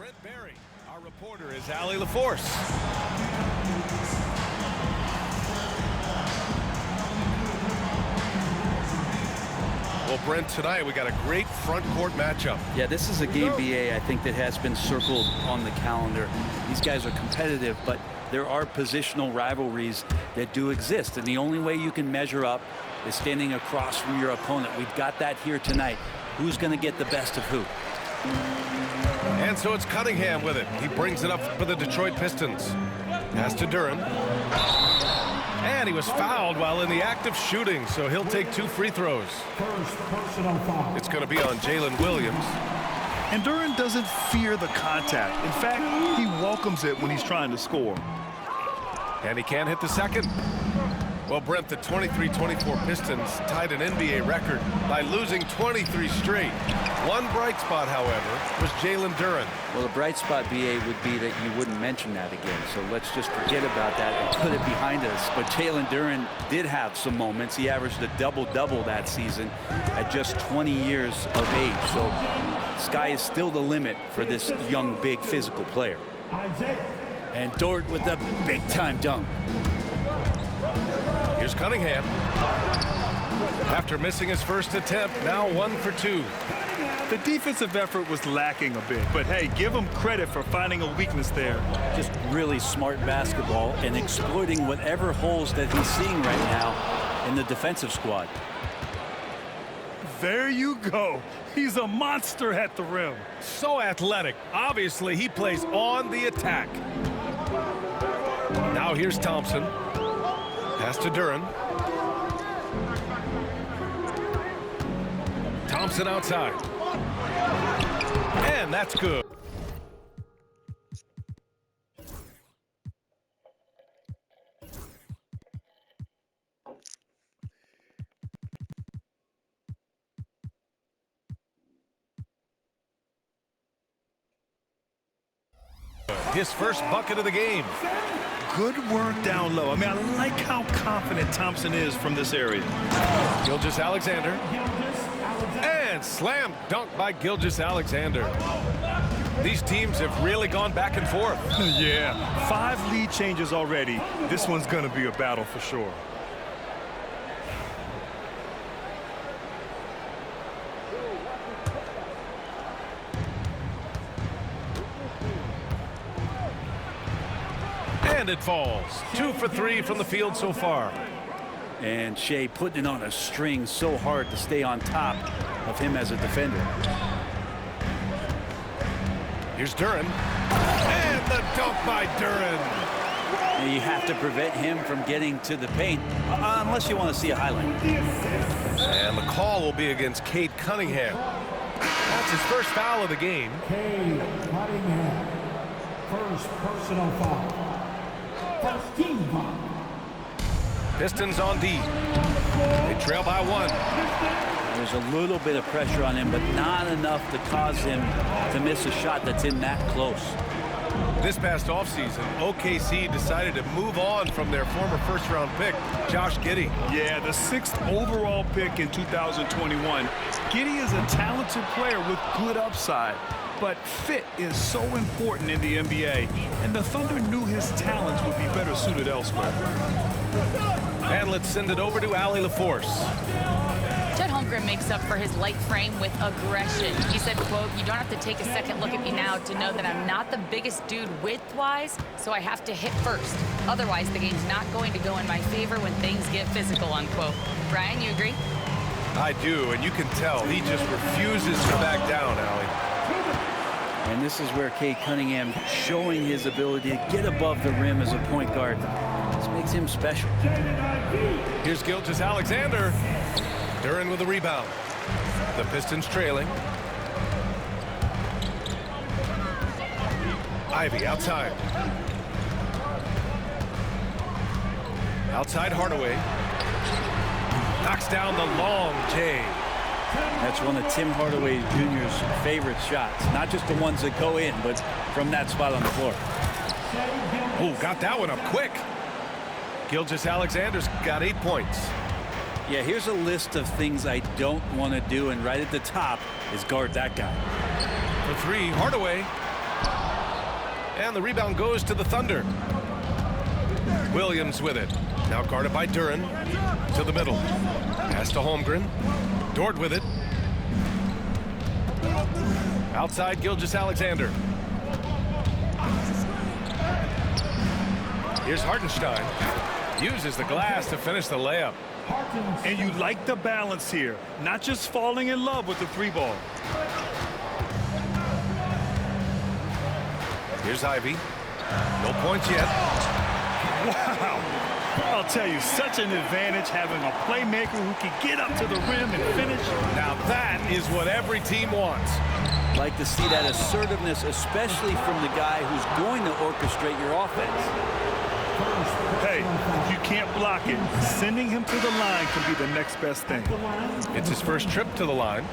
Brent Barry. Our reporter is Allie LaForce. Well, Brent, tonight we got a great front court matchup. Yeah, this is a game, BA, I think that has been circled on the calendar. These guys are competitive, but there are positional rivalries that do exist, and the only way you can measure up is standing across from your opponent. We've got that here tonight. Who's going to get the best of who? And so it's Cunningham with it. He brings it up for the Detroit Pistons. Pass to Duren. And he was fouled while in the act of shooting, so he'll take 2 free throws. It's going to be on Jalen Williams. And Duren doesn't fear the contact. In fact, he welcomes it when he's trying to score. And he can't hit the second. Well, Brent, the 23-24 Pistons tied an NBA record by losing 23 straight. One bright spot, however, was Jalen Duren. Well, the bright spot, BA, would be that you wouldn't mention that again. So let's just forget about that and put it behind us. But Jalen Duren did have some moments. He averaged a double-double that season at just 20 years of age. So sky is still the limit for this young, big, physical player. And Dort with a big-time dunk. Here's Cunningham. After missing his first attempt, now 1 for 2. The defensive effort was lacking a bit, but hey, give him credit for finding a weakness there. Just really smart basketball and exploiting whatever holes that he's seeing right now in the defensive squad. There you go. He's a monster at the rim. So athletic. Obviously, he plays on the attack. Now here's Thompson. Pass to Duren. Thompson outside. And that's good. His first bucket of the game. Good work down low. I mean, I like how confident Thompson is from this area. Gilgeous-Alexander. And slam dunk by Gilgeous-Alexander. These teams have really gone back and forth. Yeah, 5 lead changes already. This one's going to be a battle for sure. And it falls. 2 for 3 from the field so far. And Shea putting it on a string so hard to stay on top of him as a defender. Here's Duren. And the dunk by Duren. And you have to prevent him from getting to the paint, unless you want to see a highlight. And the call will be against Cade Cunningham. That's his first foul of the game. Cade Cunningham. First personal foul. First team foul. Pistons on D. They trail by 1. There's a little bit of pressure on him, but not enough to cause him to miss a shot that's in that close. This past offseason, OKC decided to move on from their former first-round pick, Josh Giddey. Yeah, the 6th overall pick in 2021. Giddey is a talented player with good upside, but fit is so important in the NBA, and the Thunder knew his talents would be better suited elsewhere. And let's send it over to Allie LaForce. Chet Holmgren makes up for his light frame with aggression. He said, quote, "You don't have to take a second look at me now to know that I'm not the biggest dude width-wise, so I have to hit first. Otherwise, the game's not going to go in my favor when things get physical," unquote. Brian, you agree? I do, and you can tell he just refuses to back down, Allie. And this is where Cade Cunningham showing his ability to get above the rim as a point guard. This makes him special. Here's Gilgeous-Alexander. Duren with a rebound. The Pistons trailing. Ivy outside. Outside Hardaway. Knocks down the long J. That's one of Tim Hardaway Jr.'s favorite shots. Not just the ones that go in, but from that spot on the floor. Oh, got that one up quick. Gilgeous-Alexander's got 8 points. Yeah, here's a list of things I don't want to do, and right at the top is guard that guy. For 3, Hardaway. And the rebound goes to the Thunder. Williams with it. Now guarded by Duren. To the middle. Pass to Holmgren. Dort with it. Outside Gilgeous-Alexander. Here's Hartenstein. Uses the glass to finish the layup. And you like the balance here. Not just falling in love with the three ball. Here's Ivy. No points yet. Wow. I'll tell you, such an advantage having a playmaker who can get up to the rim and finish. Now that is what every team wants. Like to see that assertiveness, especially from the guy who's going to orchestrate your offense. Hey, if you can't block it, sending him to the line can be the next best thing. It's his first trip to the line.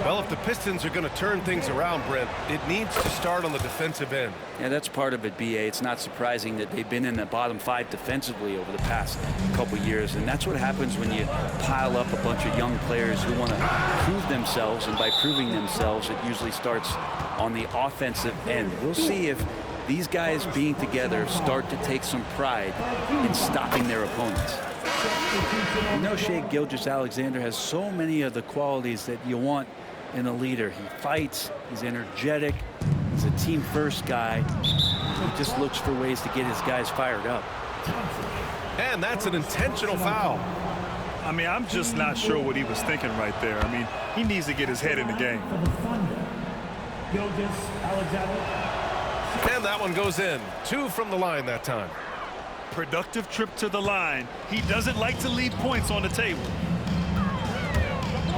Well, if the Pistons are going to turn things around, Brent, it needs to start on the defensive end. Yeah, that's part of it, B.A. It's not surprising that they've been in the bottom 5 defensively over the past couple years, and that's what happens when you pile up a bunch of young players who want to prove themselves, and by proving themselves, it usually starts on the offensive end. We'll see if these guys being together start to take some pride in stopping their opponents. You know, Shai Gilgeous-Alexander has so many of the qualities that you want in a leader. He fights, he's energetic, he's a team-first guy. He just looks for ways to get his guys fired up. And that's an intentional foul. I mean, I'm just not sure what he was thinking right there. I mean, he needs to get his head in the game. Gilgeous-Alexander. And that one goes in. 2 from the line that time. Productive trip to the line. He doesn't like to leave points on the table.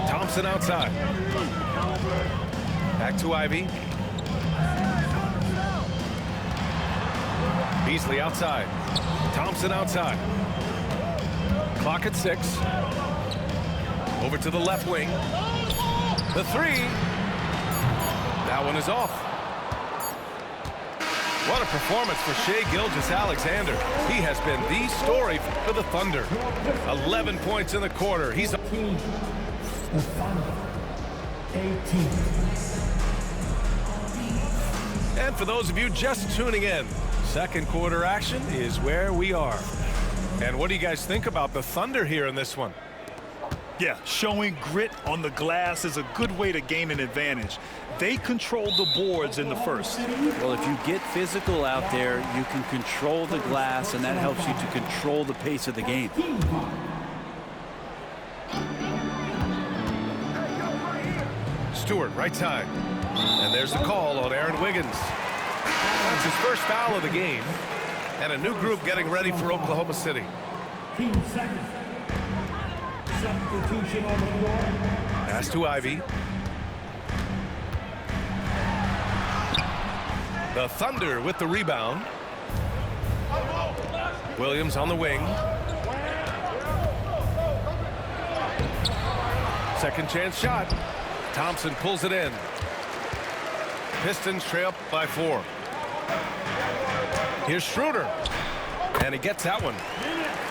Thompson outside. Back to Ivy. Beasley outside. Thompson outside. Clock at 6. Over to the left wing. The 3. That one is off. What a performance for Shai Gilgeous-Alexander. He has been the story for the Thunder. 11 points in the quarter. He's The Thunder. 18. And for those of you just tuning in, second quarter action is where we are. And what do you guys think about the Thunder here in this one? Yeah, showing grit on the glass is a good way to gain an advantage. They controlled the boards in the first. Well, if you get physical out there, you can control the glass, and that helps you to control the pace of the game. Stewart, right side. And there's the call on Aaron Wiggins. That's his first foul of the game. And a new group getting ready for Oklahoma City. Team second. Substitution on the floor. Pass to Ivy. The Thunder with the rebound. Williams on the wing. Second chance shot. Thompson pulls it in. Pistons trail by 4. Here's Schroeder. And he gets that one.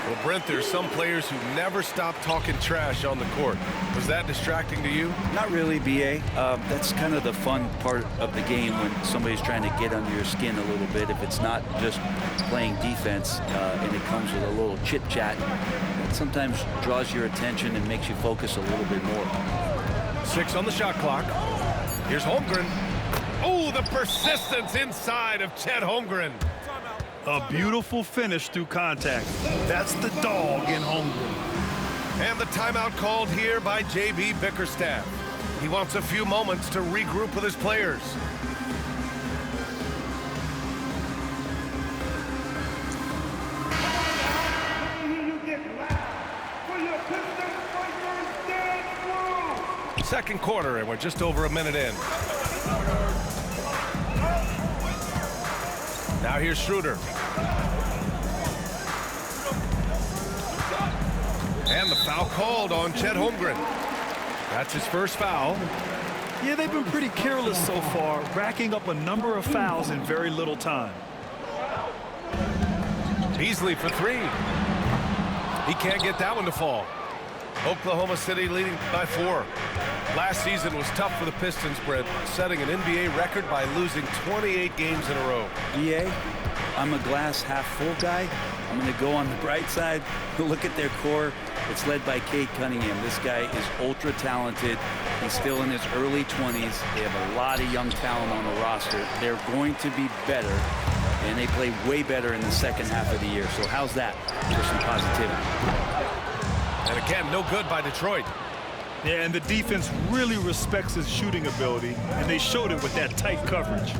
Well, Brent, there's some players who never stop talking trash on the court. Was that distracting to you? Not really, B.A. That's kind of the fun part of the game when somebody's trying to get under your skin a little bit. If it's not just playing defense and it comes with a little chit-chat, that sometimes draws your attention and makes you focus a little bit more. 6 on the shot clock. Here's Holmgren. Oh, the persistence inside of Chet Holmgren. A beautiful finish through contact. That's the dog in Holmgren. And the timeout called here by J.B. Bickerstaff. He wants a few moments to regroup with his players. Second quarter, and we're just over a minute in. Now here's Schroeder. And the foul called on Chet Holmgren. That's his first foul. Yeah, they've been pretty careless so far, racking up a number of fouls in very little time. Beasley for 3. He can't get that one to fall. Oklahoma City leading by 4. Last season was tough for the Pistons, Brent, setting an NBA record by losing 28 games in a row. BA, I'm a glass half full guy. I'm going to go on the bright side. Look at their core. It's led by Cade Cunningham. This guy is ultra talented. He's still in his early 20s. They have a lot of young talent on the roster. They're going to be better, and they play way better in the second half of the year. So how's that for some positivity? And again, no good by Detroit. Yeah, and the defense really respects his shooting ability, and they showed it with that tight coverage.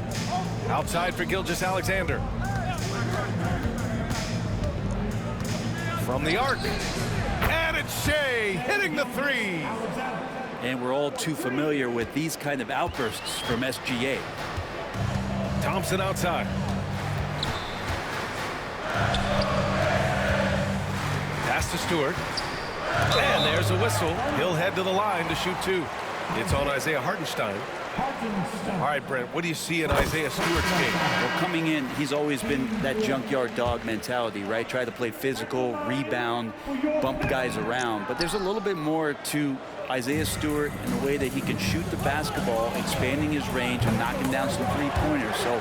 Outside for Gilgeous-Alexander. From the arc. And it's Shea hitting the three. And we're all too familiar with these kind of outbursts from SGA. Thompson outside. Pass to Stewart. And there's a whistle. He'll head to the line to shoot two. It's on Isaiah Hartenstein. All right, Brent, what do you see in Isaiah Stewart's game? Well, coming in, he's always been that junkyard dog mentality, right? Try to play physical, rebound, bump guys around. But there's a little bit more to Isaiah Stewart in the way that he can shoot the basketball, expanding his range and knocking down some three-pointers. So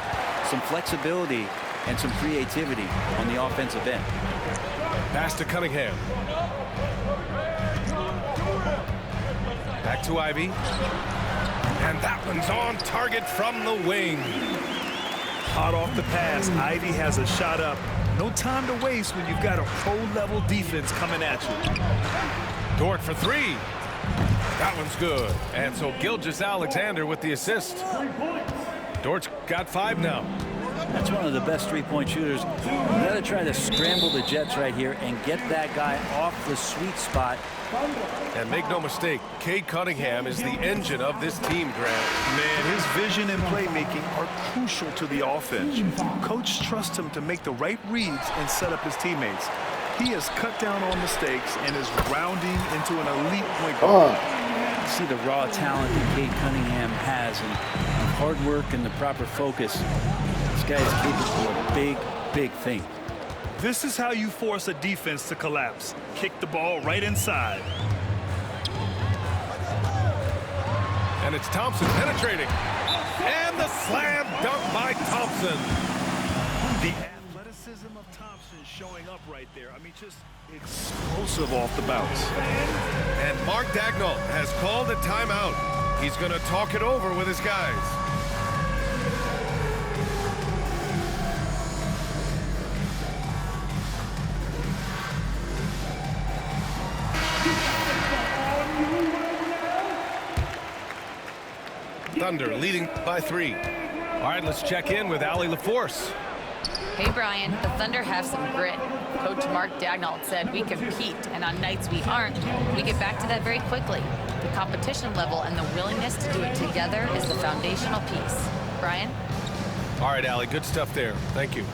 some flexibility and some creativity on the offensive end. Pass to Cunningham. Back to Ivy. And that one's on target from the wing. Hot off the pass, Ivy has a shot up. No time to waste when you've got a pro-level defense coming at you. Dort for three. That one's good. And so Gilgeous-Alexander with the assist. Dort's got 5 now. That's one of the best three-point shooters. You got to try to scramble the Jets right here and get that guy off the sweet spot. And make no mistake, Cade Cunningham is the engine of this team, Grant. Man, his vision and playmaking are crucial to the offense. Coach trusts him to make the right reads and set up his teammates. He has cut down on mistakes and is rounding into an elite point guard. You see the raw talent that Cade Cunningham has, and hard work and the proper focus. This guy is capable of big, big things. This is how you force a defense to collapse. Kick the ball right inside. And it's Thompson penetrating. And the slam dunk by Thompson. The athleticism of Thompson showing up right there. I mean, just explosive off the bounce. And Mark Daigneault has called a timeout. He's going to talk it over with his guys. Thunder leading by 3. All right, let's check in with Allie LaForce. Hey, Brian, the Thunder have some grit. Coach Mark Daigneault said we compete, and on nights we aren't, we get back to that very quickly. The competition level and the willingness to do it together is the foundational piece. Brian? All right, Allie, good stuff there. Thank you.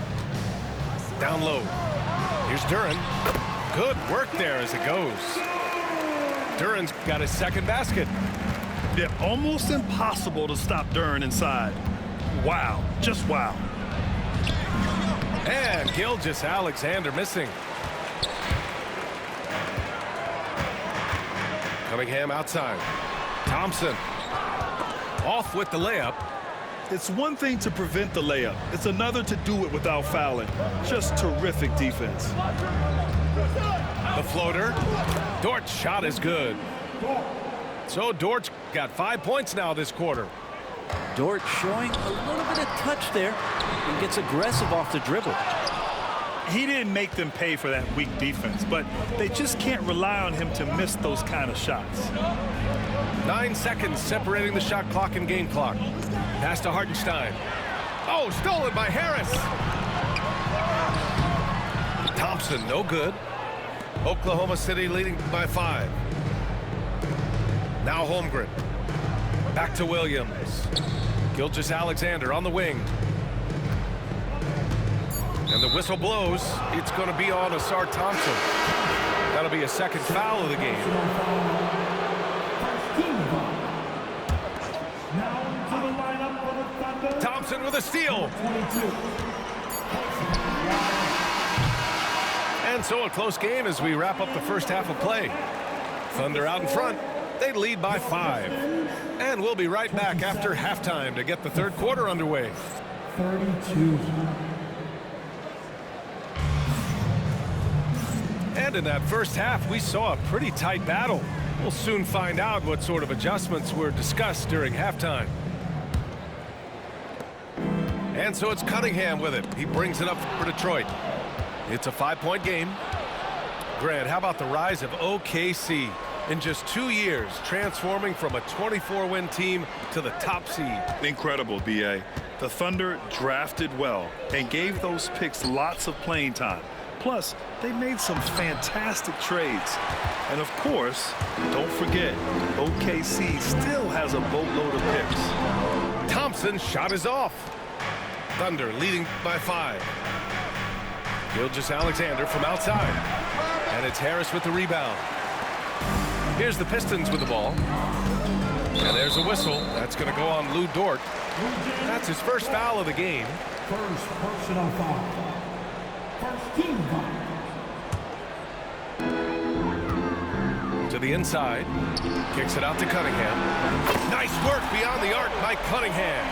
Down low. Here's Duren. Good work there as it goes. Duren's got his second basket. Yeah, almost impossible to stop Duren inside. Wow, just wow. And Gilgeous-Alexander missing. Cunningham outside. Thompson off with the layup. It's one thing to prevent the layup. It's another to do it without fouling. Just terrific defense. The floater. Dort's shot is good. So Dort's got 5 points now this quarter. Dort showing a little bit of touch there and gets aggressive off the dribble. He didn't make them pay for that weak defense, but they just can't rely on him to miss those kind of shots. 9 seconds separating the shot clock and game clock. Pass to Hartenstein. Oh, stolen by Harris. Thompson, no good. Oklahoma City leading by 5. Now Holmgren. Back to Williams. Gilgeous-Alexander on the wing. And the whistle blows. It's going to be on Asar Thompson. That'll be a second foul of the game. Thompson with a steal. And so a close game as we wrap up the first half of play. Thunder out in front, They lead by 5. And we'll be right back after halftime to get the third quarter underway. 32. And in that first half, we saw a pretty tight battle. We'll soon find out what sort of adjustments were discussed during halftime. And so it's Cunningham with it. He brings it up for Detroit. It's a 5-point game. Grant, how about the rise of OKC? In just 2 years, transforming from a 24-win team to the top seed. Incredible, B.A. The Thunder drafted well and gave those picks lots of playing time. Plus, they made some fantastic trades. And of course, don't forget, OKC still has a boatload of picks. Thompson's shot is off. Thunder leading by 5. Gilgeous-Alexander from outside. And it's Harris with the rebound. Here's the Pistons with the ball. And there's a whistle. That's going to go on Lou Dort. That's his first foul of the game. First personal foul. First team foul. To the inside. Kicks it out to Cunningham. Nice work beyond the arc by Cunningham.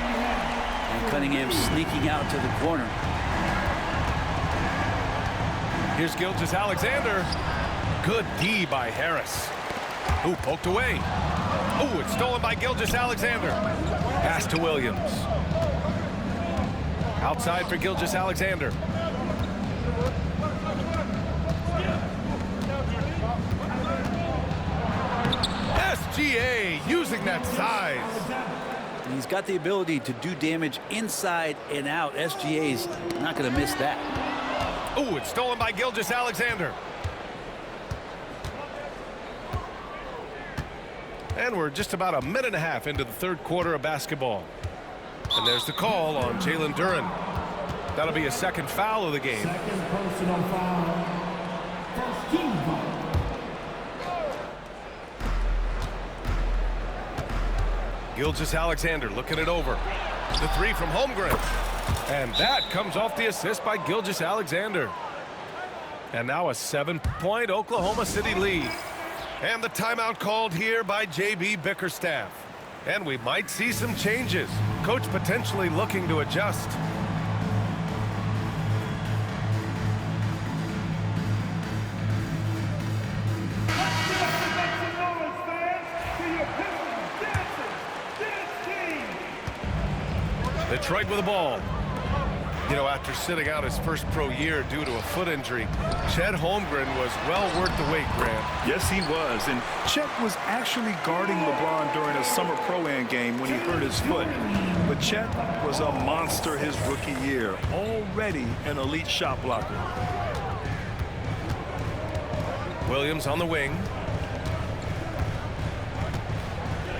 And Cunningham sneaking out to the corner. Here's Gilgeous-Alexander. Good D by Harris. Ooh, poked away. Ooh, it's stolen by Gilgeous-Alexander. Pass to Williams. Outside for Gilgeous-Alexander. SGA using that size. He's got the ability to do damage inside and out. SGA's not going to miss that. Ooh, it's stolen by Gilgeous-Alexander. And we're just about a minute and a half into the third quarter of basketball. And there's the call on Jalen Duren. That'll be a second foul of the game. Second personal foul. First team foul. Gilgeous-Alexander looking it over. The 3 from Holmgren. And that comes off the assist by Gilgeous-Alexander. And now a 7-point Oklahoma City lead. And the timeout called here by J.B. Bickerstaff. And we might see some changes. Coach potentially looking to adjust. Detroit with the ball. You know, after sitting out his first pro year due to a foot injury, Chet Holmgren was well worth the wait, Grant. Yes, he was. And Chet was actually guarding LeBron during a summer pro-am game when he hurt his foot. But Chet was a monster his rookie year, already an elite shot blocker. Williams on the wing.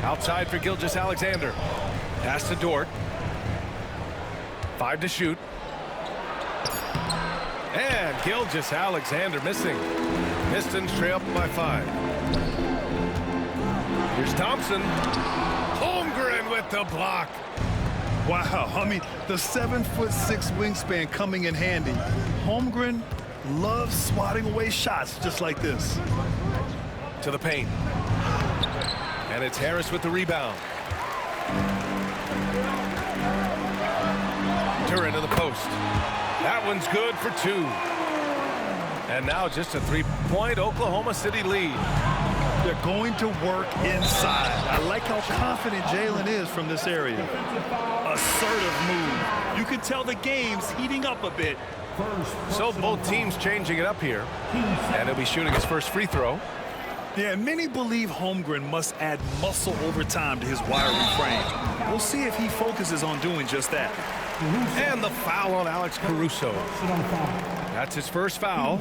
Outside for Gilgeous-Alexander. Pass to Dort. 5 to shoot. And Gilgeous-Alexander missing. Pistons trail up by 5. Here's Thompson. Holmgren with the block. Wow, I mean, the 7'6" wingspan coming in handy. Holmgren loves swatting away shots just like this. To the paint. And it's Harris with the rebound. Duren to the post. That one's good for 2. And now just a 3-point Oklahoma City lead. They're going to work inside. I like how confident Jalen is from this area. Assertive move. You can tell the game's heating up a bit. So both teams changing it up here. And he'll be shooting his first free throw. Yeah, many believe Holmgren must add muscle over time to his wiry frame. We'll see if he focuses on doing just that. And the foul on Alex Caruso. That's his first foul.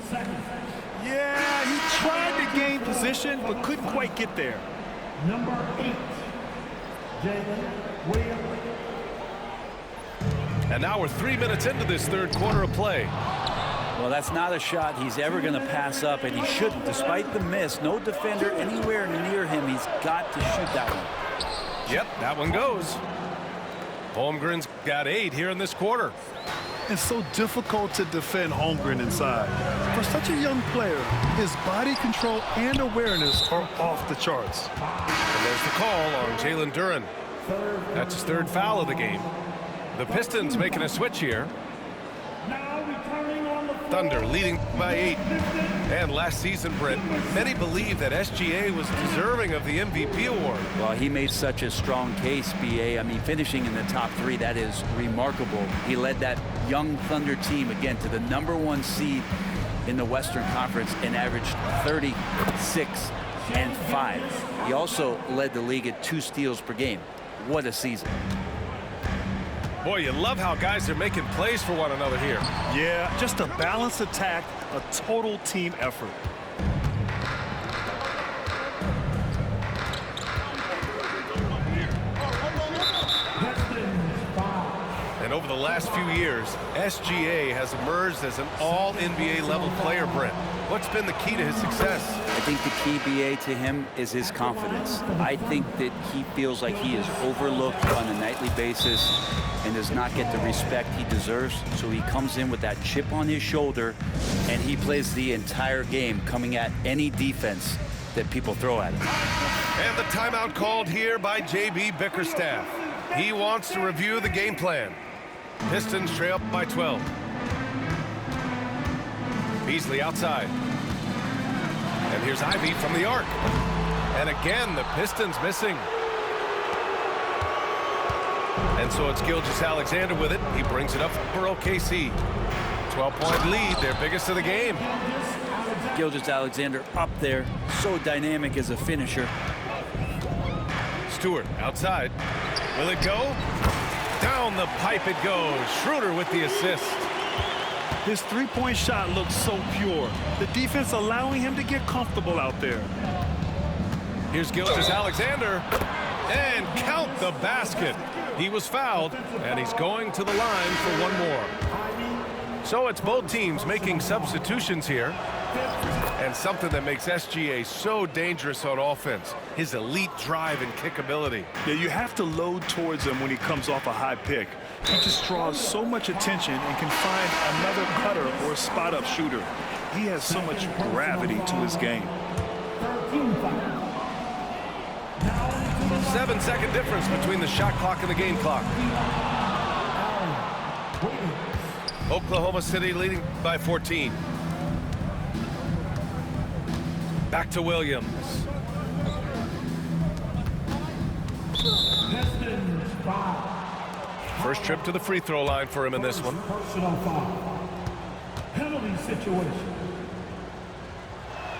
Yeah, he tried to gain position, but couldn't quite get there. Number 8, Jalen Williams. And now we're 3 minutes into this third quarter of play. Well, that's not a shot he's ever going to pass up, and he shouldn't. Despite the miss, no defender anywhere near him. He's got to shoot that one. Yep, that one goes. Holmgren's got 8 here in this quarter. and so difficult to defend Holmgren inside. For such a young player, his body control and awareness are off the charts. And there's the call on Jalen Duren. That's his third foul of the game. The Pistons making a switch here. Thunder leading by 8. And last season, Brent, many believe that SGA was deserving of the MVP award. Well, he made such a strong case, BA. I mean, finishing in the top 3, that is remarkable. He led that young Thunder team, again, to the #1 seed in the Western Conference and averaged 36 and 5. He also led the league at 2 steals per game. What a season. Boy, you love how guys are making plays for one another here. Yeah, just a balanced attack, a total team effort. And over the last few years, SGA has emerged as an all-NBA level player, Brent. What's been the key to his success? I think the key, BA, to him is his confidence. I think that he feels like he is overlooked on a nightly basis and does not get the respect he deserves. So he comes in with that chip on his shoulder, and he plays the entire game, coming at any defense that people throw at him. And the timeout called here by JB Bickerstaff. He wants to review the game plan. Pistons trail up by 12. Beasley outside. And here's Ivy from the arc. And again, the Pistons missing. And so it's Gilgeous-Alexander with it. He brings it up for OKC. 12-point lead, their biggest of the game. Gilgeous-Alexander up there, so dynamic as a finisher. Stewart outside. Will it go? Down the pipe it goes. Schroeder with the assist. His three-point shot looks so pure. The defense allowing him to get comfortable out there. Here's Gilgeous-Alexander. And count the basket. He was fouled, and he's going to the line for one more. So it's both teams making substitutions here. And something that makes SGA so dangerous on offense, his elite drive and kick ability. Yeah, you have to load towards him when he comes off a high pick. He just draws so much attention and can find another cutter or spot-up shooter. He has so much gravity to his game. 7-second difference between the shot clock and the game clock. Oklahoma City leading by 14. Back to Williams. First trip to the free throw line for him in this one. Personal foul. Penalty situation.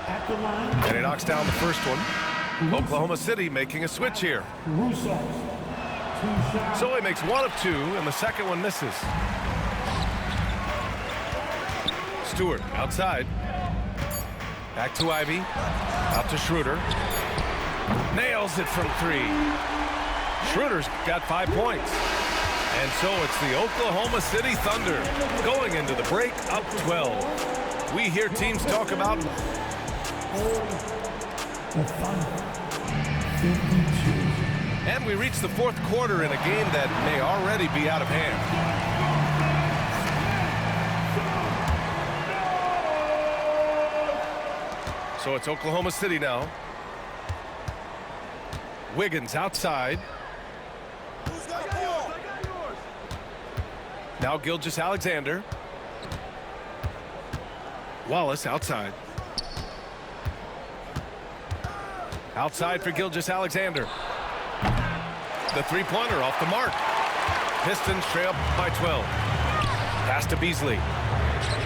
At the line. And he knocks down the first one. Oklahoma City making a switch here. So he makes 1 of 2, and the second one misses. Stewart outside. Back to Ivy. Out to Schroeder. Nails it from 3. Schroeder's got 5 points. And so it's the Oklahoma City Thunder going into the break up 12. We hear teams talk about and we reach the fourth quarter in a game that may already be out of hand. So it's Oklahoma City now. Wiggins outside. Now Gilgeous-Alexander. Wallace outside. Outside for Gilgeous-Alexander. The three-pointer off the mark. Pistons trail by 12. Pass to Beasley.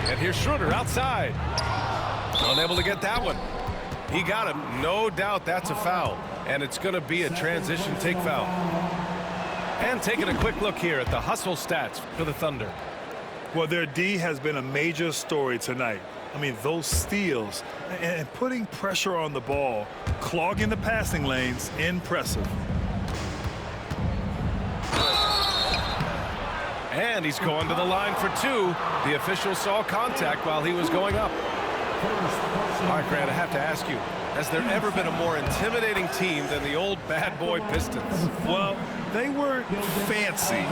And here's Schroeder outside. Unable to get that one. He got him. No doubt that's a foul. And it's going to be a transition take foul. And taking a quick look here at the hustle stats for the Thunder. Well, their D has been a major story tonight. I mean, those steals and putting pressure on the ball, clogging the passing lanes, impressive. And he's going to the line for 2. The official saw contact while he was going up. All right, Grant, I have to ask you, has there ever been a more intimidating team than the old bad boy Pistons? Well, they weren't fancy,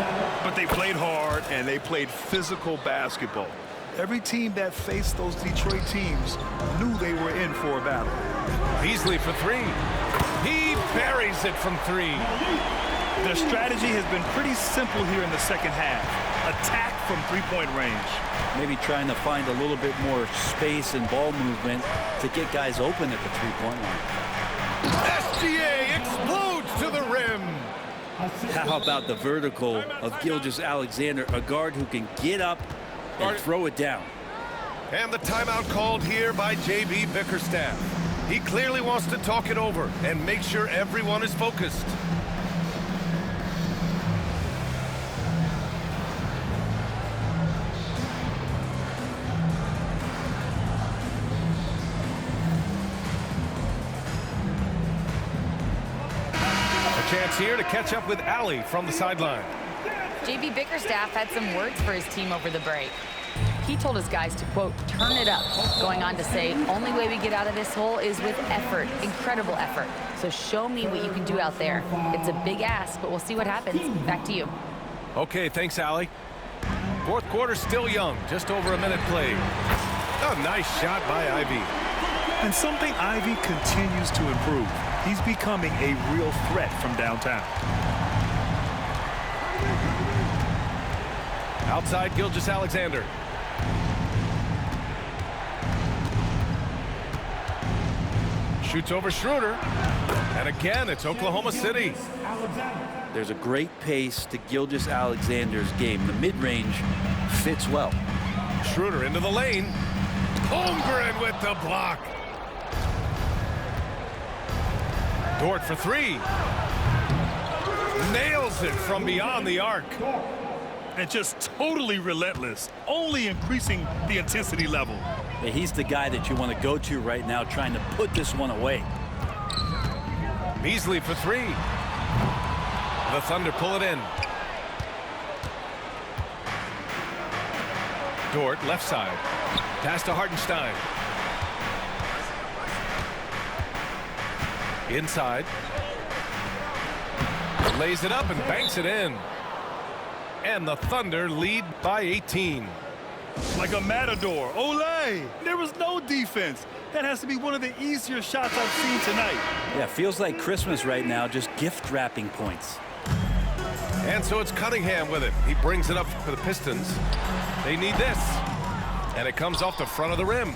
but they played hard and they played physical basketball. Every team that faced those Detroit teams knew they were in for a battle. Beasley for three. He buries it from three. Their strategy has been pretty simple here in the second half. Attack from three-point range. Maybe trying to find a little bit more space and ball movement to get guys open at the three-point line. SGA explodes to the rim. How about the vertical of Gilgeous-Alexander, a guard who can get up and throw it down. And the timeout called here by J.B. Bickerstaff. He clearly wants to talk it over and make sure everyone is focused. A chance here to catch up with Allie from the sideline. J.B. Bickerstaff had some words for his team over the break. He told his guys to, quote, turn it up, going on to say, only way we get out of this hole is with effort, incredible effort. So show me what you can do out there. It's a big ask, but we'll see what happens. Back to you. Okay, thanks, Allie. Fourth quarter still young, just over a minute played. A nice shot by Ivy. And something Ivy continues to improve. He's becoming a real threat from downtown. Outside Gilgeous-Alexander. Shoots over Schroeder. And again, it's Oklahoma City. There's a great pace to Gilgeous-Alexander's game. The mid-range fits well. Schroeder into the lane. Holmgren with the block. Dort for three. Nails it from beyond the arc. And just totally relentless, only increasing the intensity level. Yeah, he's the guy that you want to go to right now, trying to put this one away. Beasley for three. The Thunder pull it in. Dort left side. Pass to Hartenstein. Inside. Lays it up and banks it in. And the Thunder lead by 18. Like a matador. Olay! There was no defense. That has to be one of the easier shots I've seen tonight. Yeah, feels like Christmas right now, just gift wrapping points. And so it's Cunningham with it. He brings it up for the Pistons. They need this. And it comes off the front of the rim.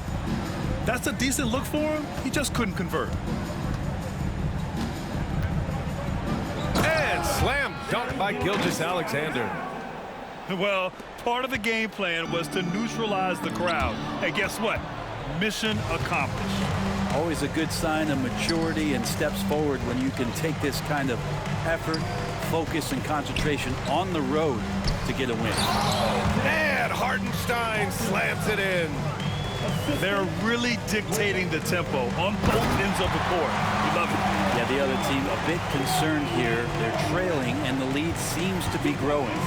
That's a decent look for him. He just couldn't convert. And slam dunk by Gilgeous-Alexander. Well, part of the game plan was to neutralize the crowd. And guess what? Mission accomplished. Always a good sign of maturity and steps forward when you can take this kind of effort, focus, and concentration on the road to get a win. And Hartenstein slams it in. They're really dictating the tempo on both ends of the court. We love it. Yeah, the other team a bit concerned here. They're trailing, and the lead seems to be growing.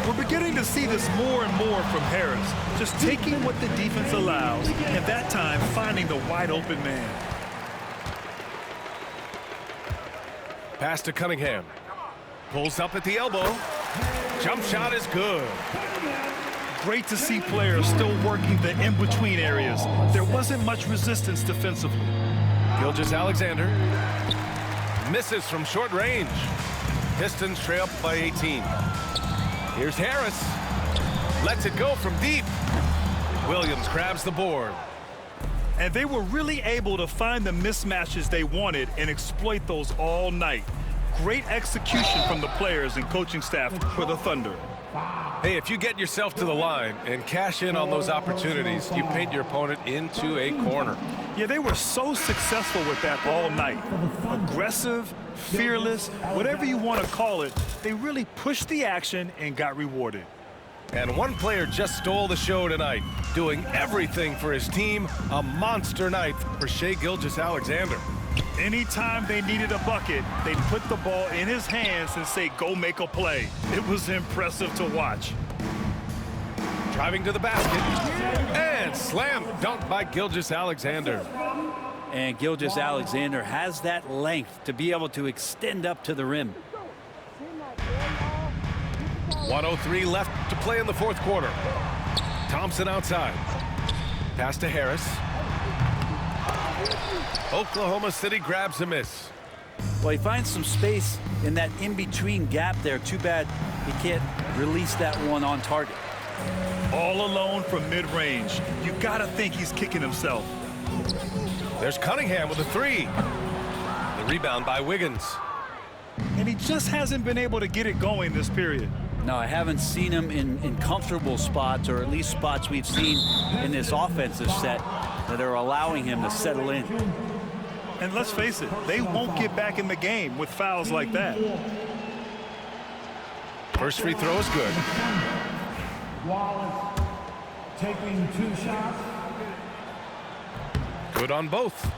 We're beginning to see this more and more from Harris, just taking what the defense allows, and that time finding the wide open man. Pass to Cunningham. Pulls up at the elbow. Jump shot is good. Great to see players still working the in-between areas. There wasn't much resistance defensively. Gilgeous-Alexander misses from short range. Pistons trail up by 18. Here's Harris. Lets it go from deep. Williams grabs the board. And they were really able to find the mismatches they wanted and exploit those all night. Great execution from the players and coaching staff for the Thunder. Hey, if you get yourself to the line and cash in on those opportunities, you paint your opponent into a corner. Yeah, they were so successful with that all night. Aggressive, fearless, whatever you want to call it, they really pushed the action and got rewarded. And one player just stole the show tonight, doing everything for his team. A monster night for Shai Gilgeous-Alexander. Anytime they needed a bucket, they'd put the ball in his hands and say, go make a play. It was impressive to watch. Driving to the basket. And slam dunk by Gilgeous-Alexander. And Gilgeous-Alexander has that length to be able to extend up to the rim. 1:03 left to play in the fourth quarter. Thompson outside. Pass to Harris. Oklahoma City grabs a miss. Well, he finds some space in that in-between gap there. Too bad he can't release that one on target. All alone from mid-range. You got to think he's kicking himself. There's Cunningham with a three. The rebound by Wiggins. And he just hasn't been able to get it going this period. No, I haven't seen him in comfortable spots, or at least spots we've seen in this offensive set that are allowing him to settle in. And let's face it, they won't get back in the game with fouls like that. First free throw is good. Wallace taking 2 shots. Good on both.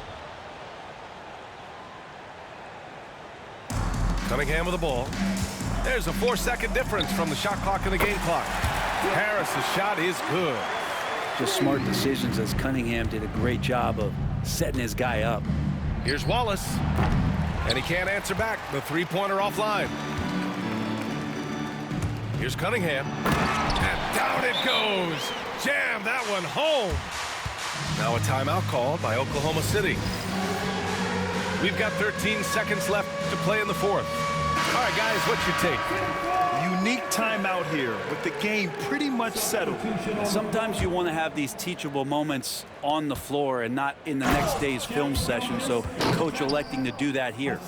Cunningham with the ball. There's a 4-second difference from the shot clock and the game clock. Harris's shot is good. Just smart decisions, as Cunningham did a great job of setting his guy up. Here's Wallace. And he can't answer back. The three-pointer offline. Here's Cunningham. And down it goes. Jam that one home. Now a timeout called by Oklahoma City. We've got 13 seconds left to play in the fourth. All right, guys, what's your take? Unique timeout here with the game pretty much settled. Sometimes you want to have these teachable moments on the floor and not in the next day's film session, so coach electing to do that here.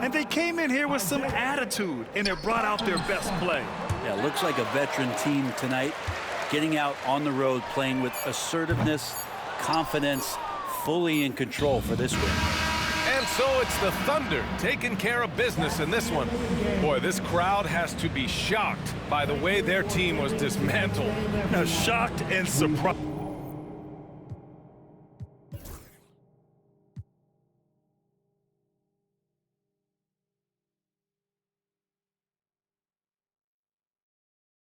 And they came in here with some attitude, and it brought out their best play. Yeah, looks like a veteran team tonight, getting out on the road, playing with assertiveness, confidence, fully in control for this win. And so it's the Thunder taking care of business in this one. Boy, this crowd has to be shocked by the way their team was dismantled. Shocked and surprised.